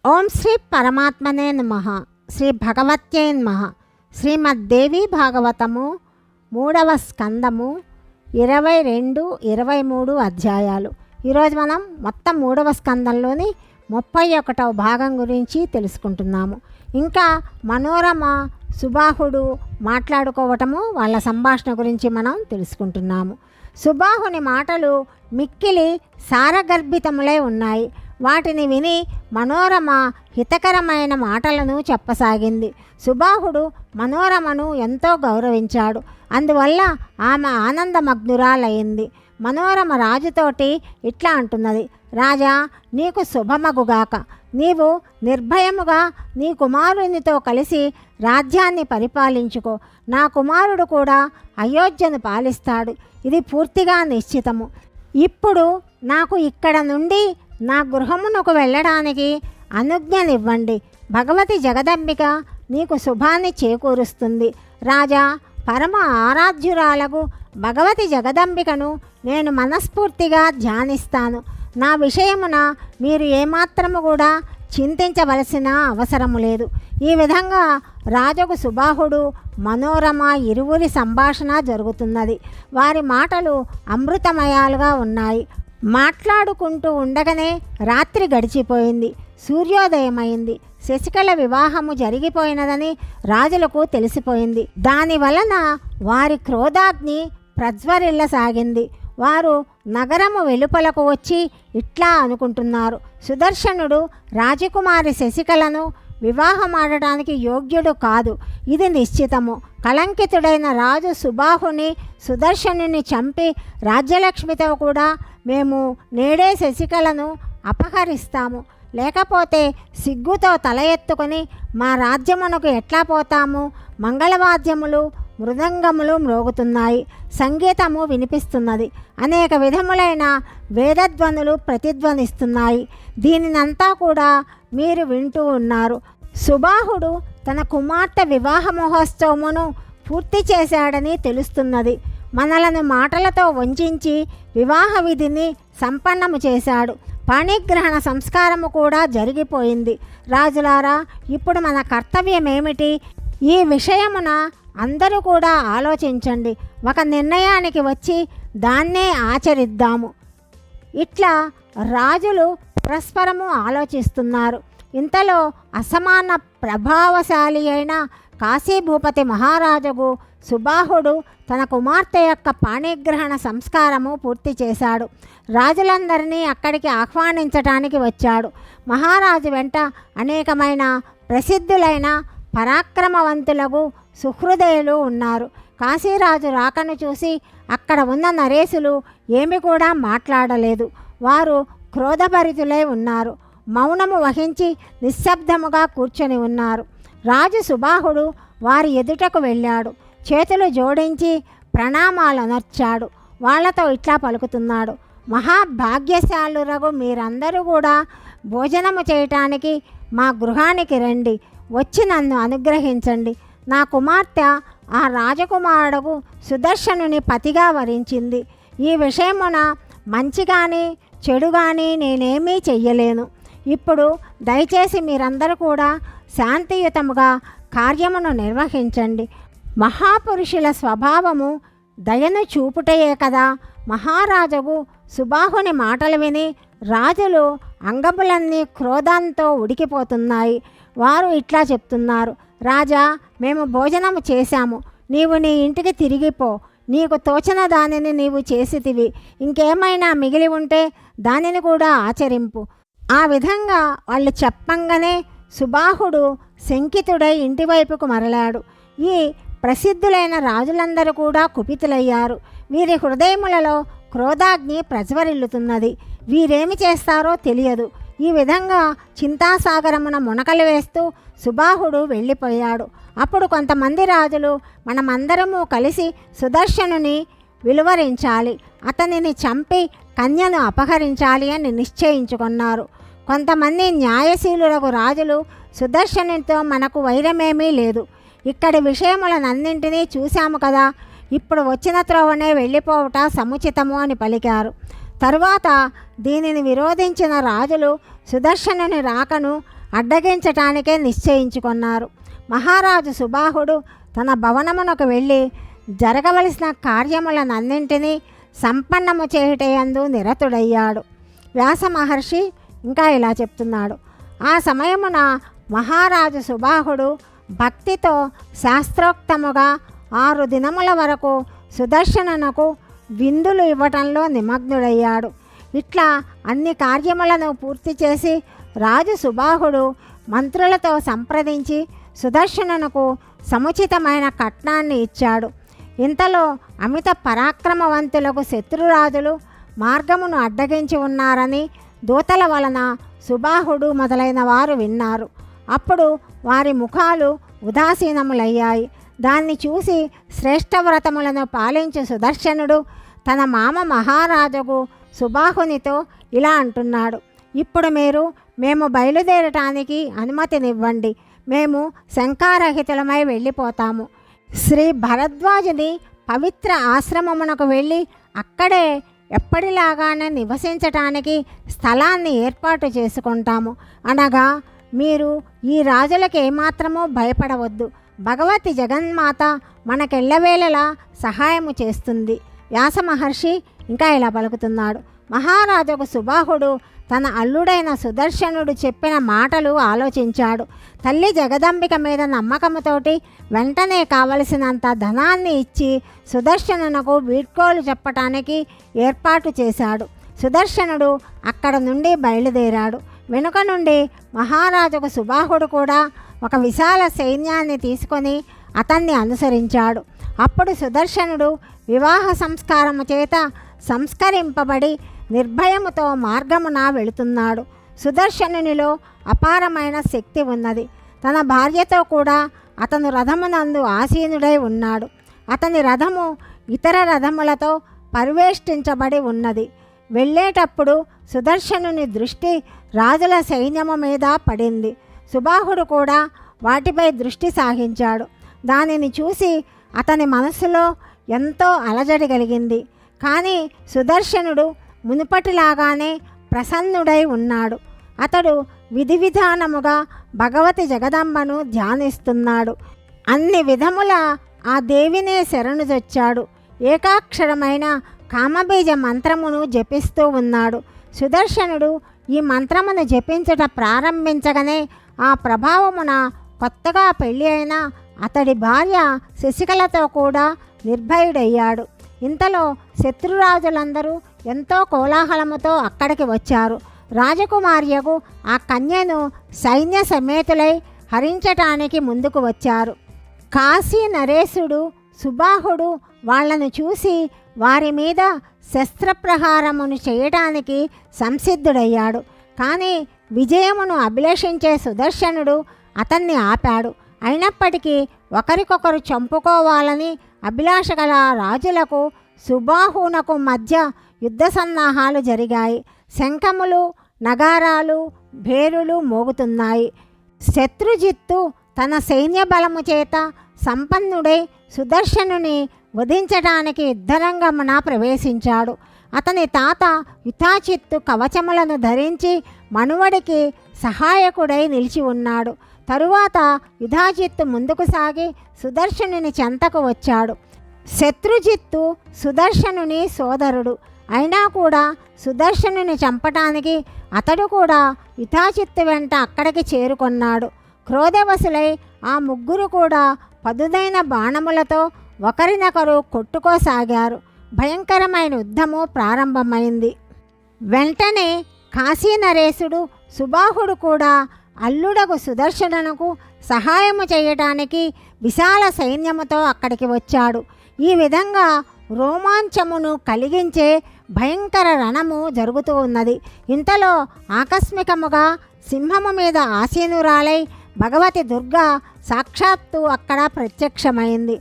ఓం శ్రీ పరమాత్మనే నమః. శ్రీ భగవత్యై నమః. శ్రీమద్దేవి భాగవతము 3వ స్కందము 22, 23 అధ్యాయాలు. ఈరోజు మనం మొత్తం 3వ స్కందంలోని 31వ భాగం గురించి తెలుసుకుంటున్నాము. ఇంకా మనోరమ సుబాహుడు మాట్లాడుకోవటము, వాళ్ళ సంభాషణ గురించి మనం తెలుసుకుంటున్నాము. సుబాహుని మాటలు మిక్కిలి సారగర్భితములై ఉన్నాయి. వాటిని విని మనోరమ హితకరమైన మాటలను చెప్పసాగింది. సుబాహుడు మనోరమను ఎంతో గౌరవించాడు. అందువల్ల ఆమె ఆనందమగ్నురాలయ్యింది. మనోరమ రాజుతోటి ఇట్లా అంటున్నది: రాజా, నీకు శుభమగుగాక. నీవు నిర్భయముగా నీ కుమారునితో కలిసి రాజ్యాన్ని పరిపాలించుకో. నా కుమారుడు కూడా అయోధ్యను పాలిస్తాడు. ఇది పూర్తిగా నిశ్చితము. ఇప్పుడు నాకు ఇక్కడ నుండి నా గృహమునకు వెళ్ళడానికి అనుజ్ఞనివ్వండి. భగవతి జగదంబిక నీకు శుభాన్ని చేకూరుస్తుంది. రాజా, పరమ ఆరాధ్యురాలకు భగవతి జగదంబికను నేను మనస్ఫూర్తిగా ధ్యానిస్తాను. నా విషయమున మీరు ఏమాత్రము కూడా చింతించవలసిన అవసరము లేదు. ఈ విధంగా రాజుకు సుబాహుడు మనోరమ ఇరువురి సంభాషణ జరుగుతున్నది. వారి మాటలు అమృతమయాలుగా ఉన్నాయి. మాట్లాడుకుంటూ ఉండగానే రాత్రి గడిచిపోయింది. సూర్యోదయమైంది. శశికళ వివాహము జరిగిపోయినదని రాజులకు తెలిసిపోయింది. దాని వలన వారి క్రోధాగ్ని ప్రజ్వరిల్లసాగింది. వారు నగరము వెలుపలకు వచ్చి ఇట్లా అనుకుంటున్నారు: సుదర్శనుడు రాజకుమారి శశికళను వివాహమాడటానికి యోగ్యుడు కాదు. ఇది నిశ్చితము. కళంకితుడైన రాజు సుబాహుని సుదర్శనుని చంపి రాజ్యలక్ష్మితో కూడా మేము నేడే శశికళను అపహరిస్తాము. లేకపోతే సిగ్గుతో తల ఎత్తుకొని మా రాజ్యమునకు ఎట్లా పోతాము? మంగళవాద్యములు, మృదంగములు మ్రోగుతున్నాయి. సంగీతము వినిపిస్తున్నది. అనేక విధములైన వేదధ్వనులు ప్రతిధ్వనిస్తున్నాయి. దీనినంతా కూడా మీరు వింటూ ఉన్నారు. సుబాహుడు తన కుమార్తె వివాహ మహోత్సవమును పూర్తి చేశాడని తెలుస్తున్నది. మనలను మాటలతో వంచించి వివాహ విధిని సంపన్నము చేశాడు. పాణిగ్రహణ సంస్కారము కూడా జరిగిపోయింది. రాజులారా, ఇప్పుడు మన కర్తవ్యం ఏమిటి? ఈ విషయమున అందరూ కూడా ఆలోచించండి. ఒక నిర్ణయానికి వచ్చి దాన్నే ఆచరిద్దాము. ఇట్లా రాజులు పరస్పరము ఆలోచిస్తున్నారు. ఇంతలో అసమాన ప్రభావశాలి అయిన కాశీభూపతి మహారాజుకు సుబాహుడు తన కుమార్తె యొక్క పాణిగ్రహణ సంస్కారము పూర్తి చేశాడు. రాజులందరినీ అక్కడికి ఆహ్వానించటానికి వచ్చాడు. మహారాజు వెంట అనేకమైన ప్రసిద్ధులైన పరాక్రమవంతులకు సుహృదయులు ఉన్నారు. కాశీరాజు రాకను చూసి అక్కడ ఉన్న నరేసులు ఏమి కూడా మాట్లాడలేదు. వారు క్రోధభరితులై ఉన్నారు. మౌనము వహించి నిశ్శబ్దముగా కూర్చొని ఉన్నారు. రాజు సుబాహుడు వారి ఎదుటకు వెళ్ళాడు. చేతులు జోడించి ప్రణామాలనర్చాడు. వాళ్లతో ఇట్లా పలుకుతున్నాడు: మహాభాగ్యశాలురగు మీరందరూ కూడా భోజనము చేయటానికి మా గృహానికి రండి. వచ్చి నన్ను అనుగ్రహించండి. నా కుమార్తె ఆ రాజకుమారుడుకు సుదర్శనుని పతిగా వరించింది. ఈ విషయమున మంచి కానీ చెడు కానీ నేనేమీ చెయ్యలేను. ఇప్పుడు దయచేసి మీరందరూ కూడా శాంతియుతముగా కార్యమును నిర్వహించండి. మహాపురుషుల స్వభావము దయను చూపుటయే కదా. మహారాజుకు సుబాహుని మాటలు విని రాజులు అంగములన్నీ క్రోధంతో ఉడికిపోతున్నాయి. వారు ఇట్లా చెప్తున్నారు: రాజా, మేము భోజనము చేశాము. నీవు నీ ఇంటికి తిరిగిపో. నీకు తోచిన దానిని నీవు చేసితివి. ఇంకేమైనా మిగిలి ఉంటే దానిని కూడా ఆచరింపు. ఆ విధంగా వాళ్ళు చెప్పంగానే సుబాహుడు శంకితుడై ఇంటివైపుకు మరలాడు. ఈ ప్రసిద్ధులైన రాజులందరూ కూడా కుపితులయ్యారు. వీరి హృదయములలో క్రోధాగ్ని ప్రజ్వరిల్లుతున్నది. వీరేమి చేస్తారో తెలియదు. ఈ విధంగా చింతాసాగరమున మునకలు వేస్తూ సుబాహుడు వెళ్ళిపోయాడు. అప్పుడు కొంతమంది రాజులు మనమందరము కలిసి సుదర్శనుని విలువరించాలి, అతనిని చంపి కన్యను అపహరించాలి అని నిశ్చయించుకున్నారు. కొంతమంది న్యాయశీలులకు రాజులు సుదర్శనునితో మనకు వైరమేమీ లేదు, ఇక్కడి విషయములనన్నింటినీ చూశాము కదా, ఇప్పుడు వచ్చిన త్రోవనే వెళ్ళిపోవట సముచితము అని పలికారు. తరువాత దీనిని విరోధించిన రాజులు సుదర్శనుని రాకను అడ్డగించటానికే నిశ్చయించుకున్నారు. మహారాజు సుబాహుడు తన భవనమునకు వెళ్ళి జరగవలసిన కార్యములనన్నింటినీ సంపన్నము చేయుటయందు నిరతుడయ్యాడు. వ్యాస మహర్షి ఇంకా ఇలా చెప్తున్నాడు. ఆ సమయమున మహారాజు సుబాహుడు భక్తితో శాస్త్రోక్తముగా 6 దినముల వరకు సుదర్శననకు విందులు ఇవ్వటంలో నిమగ్నుడయ్యాడు. ఇట్లా అన్ని కార్యములను పూర్తి చేసి రాజు సుబాహుడు మంత్రులతో సంప్రదించి సుదర్శననకు సముచితమైన కట్నాన్ని ఇచ్చాడు. ఇంతలో అమిత పరాక్రమవంతులకు శత్రురాజులు మార్గమును అడ్డగించి ఉన్నారని దూతల వలన సుబాహుడు మొదలైన వారు విన్నారు. అప్పుడు వారి ముఖాలు ఉదాసీనములయ్యాయి. దాన్ని చూసి శ్రేష్ఠవ్రతములను పాలించు సుదర్శనుడు తన మామ మహారాజుకు సుబాహునితో ఇలా అంటున్నాడు. ఇప్పుడు మేము బయలుదేరటానికి అనుమతినివ్వండి. మేము శంకారహితులమై వెళ్ళిపోతాము. శ్రీ భరద్వాజుని పవిత్ర ఆశ్రమమునకు వెళ్ళి అక్కడే ఎప్పటిలాగానే నివసించటానికి స్థలాన్ని ఏర్పాటు చేసుకుంటాము. అనగా మీరు ఈ రాజులకు ఏమాత్రమూ భయపడవద్దు. భగవతి జగన్మాత మనకెళ్ళవేళలా సహాయము చేస్తుంది. వ్యాస మహర్షి ఇంకా ఇలా పలుకుతున్నాడు. మహారాజుకు సుబాహుడు తన అల్లుడైన సుదర్శనుడు చెప్పిన మాటలు ఆలోచించాడు. తల్లి జగదంబిక మీద నమ్మకముతోటి వెంటనే కావలసినంత ధనాన్ని ఇచ్చి సుదర్శనునకు వీడ్కోలు చెప్పటానికి ఏర్పాటు చేశాడు. సుదర్శనుడు అక్కడ నుండి బయలుదేరాడు. వెనుక నుండి మహారాజుకు సుబాహుడు కూడా ఒక విశాల సైన్యాన్ని తీసుకొని అతన్ని అనుసరించాడు. అప్పుడు సుదర్శనుడు వివాహ సంస్కారము చేత సంస్కరింపబడి నిర్భయముతో మార్గమున వెళుతున్నాడు. సుదర్శనునిలో అపారమైన శక్తి ఉన్నది. తన భార్యతో కూడా అతను రథమునందు ఆసీనుడై ఉన్నాడు. అతని రథము ఇతర రథములతో పరివేష్టించబడి ఉన్నది. వెళ్ళేటప్పుడు సుదర్శనుని దృష్టి రాజుల సైన్యము మీద పడింది. సుబాహుడు కూడా వాటిపై దృష్టి సాగించాడు. దానిని చూసి అతని మనసులో ఎంతో అలజడి కలిగింది. కానీ సుదర్శనుడు మునుపటిలాగానే ప్రసన్నుడై ఉన్నాడు. అతడు విధి విధానముగా భగవతి జగదంబను ధ్యానిస్తున్నాడు. అన్ని విధముల ఆ దేవినే శరణుజొచ్చాడు. ఏకాక్షరమైన కామబీజ మంత్రమును జపిస్తూ ఉన్నాడు. సుదర్శనుడు ఈ మంత్రమును జపించుట ప్రారంభించగానే ఆ ప్రభావమున కొత్తగా పెళ్ళి అయిన అతడి భార్య శశికళతో కూడా నిర్భయుడయ్యాడు. ఇంతలో శత్రురాజులందరూ ఎంతో కోలాహలముతో అక్కడికి వచ్చారు. రాజకుమార్యకు ఆ కన్యను సైన్య సమేతులై హరించటానికి ముందుకు వచ్చారు. కాశీ నరేశుడు సుబాహుడు వాళ్లను చూసి వారి మీద శస్త్రప్రహారమును చేయటానికి సంసిద్ధుడయ్యాడు. కానీ విజయమును అభిలషించే సుదర్శనుడు అతన్ని ఆపాడు. అయినప్పటికీ ఒకరికొకరు చంపుకోవాలని అభిలాష గల రాజులకు సుబాహునకు మధ్య యుద్ధ సన్నాహాలు జరిగాయి. శంఖములు, నగారాలు, భేరులు మోగుతున్నాయి. శత్రుజిత్తు తన సైన్య బలము చేత సంపన్నుడై సుదర్శనుని వధించడానికి యుద్ధరంగమున ప్రవేశించాడు. అతని తాత యుధాచిత్తు కవచములను ధరించి మనువడికి సహాయకుడై నిలిచి ఉన్నాడు. తరువాత యుధాజిత్తు ముందుకు సాగి సుదర్శనుని చెంతకు వచ్చాడు. శత్రుజిత్తు సుదర్శనుని సోదరుడు అయినా కూడా సుదర్శనుని చంపటానికి అతడు కూడా యుధాజిత్తు వెంట అక్కడికి చేరుకొన్నాడు. క్రోధవశులై ఆ ముగ్గురు కూడా పదునైన బాణములతో ఒకరినొకరు కొట్టుకోసాగారు. భయంకరమైన యుద్ధము ప్రారంభమైంది. వెంటనే కాశీనరేశుడు సుబాహుడు కూడా అల్లుడకు సుదర్శనునకు సహాయము చేయటానికి విశాల సైన్యముతో అక్కడికి వచ్చాడు. ఈ విధంగా రోమాంచమును కలిగించే భయంకర రణము జరుగుతూ ఉన్నది. ఇంతలో ఆకస్మికముగా సింహము మీద ఆసీనురాలై భగవతి దుర్గా సాక్షాత్తు అక్కడ ప్రత్యక్షమైంది.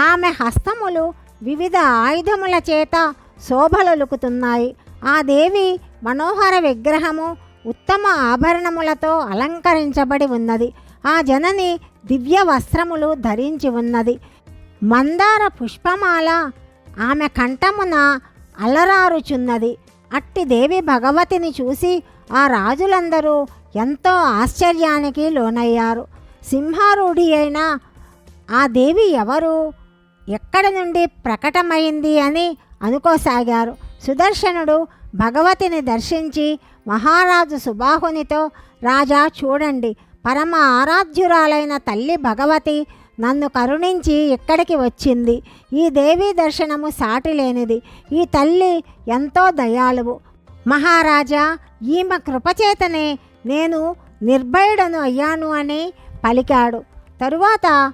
ఆమె హస్తములు వివిధ ఆయుధముల చేత శోభలొలుకుతున్నాయి. ఆ దేవి మనోహర విగ్రహము ఉత్తమ ఆభరణములతో అలంకరించబడి ఉన్నది. ఆ జనని దివ్య వస్త్రములు ధరించి ఉన్నది. మందార పుష్పమాల ఆమె కంఠమున అలరారుచున్నది. అట్టి దేవి భగవతిని చూసి ఆ రాజులందరూ ఎంతో ఆశ్చర్యానికి లోనయ్యారు. సింహారూఢి అయిన ఆ దేవి ఎవరు, ఎక్కడి నుండి ప్రకటమైంది అని అనుకోసాగారు. సుదర్శనుడు భగవతిని దర్శించి మహారాజు సుబాహునితో, రాజా చూడండి, పరమ ఆరాధ్యురాలైన తల్లి భగవతి నన్ను కరుణించి ఇక్కడికి వచ్చింది. ఈ దేవీ దర్శనము సాటి లేనిది. ఈ తల్లి ఎంతో దయాళువు. మహారాజా, ఈమె కృపచేతనే నేను నిర్భయుడను అయ్యాను అని పలికాడు. తరువాత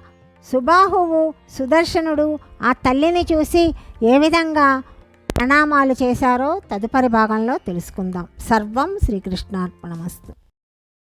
సుబాహువు సుదర్శనుడు ఆ తల్లిని చూసి ఏ విధంగా ప్రణామాలు చేశారో తదుపరి భాగంలో తెలుసుకుందాం. సర్వం శ్రీకృష్ణార్పణమస్తు.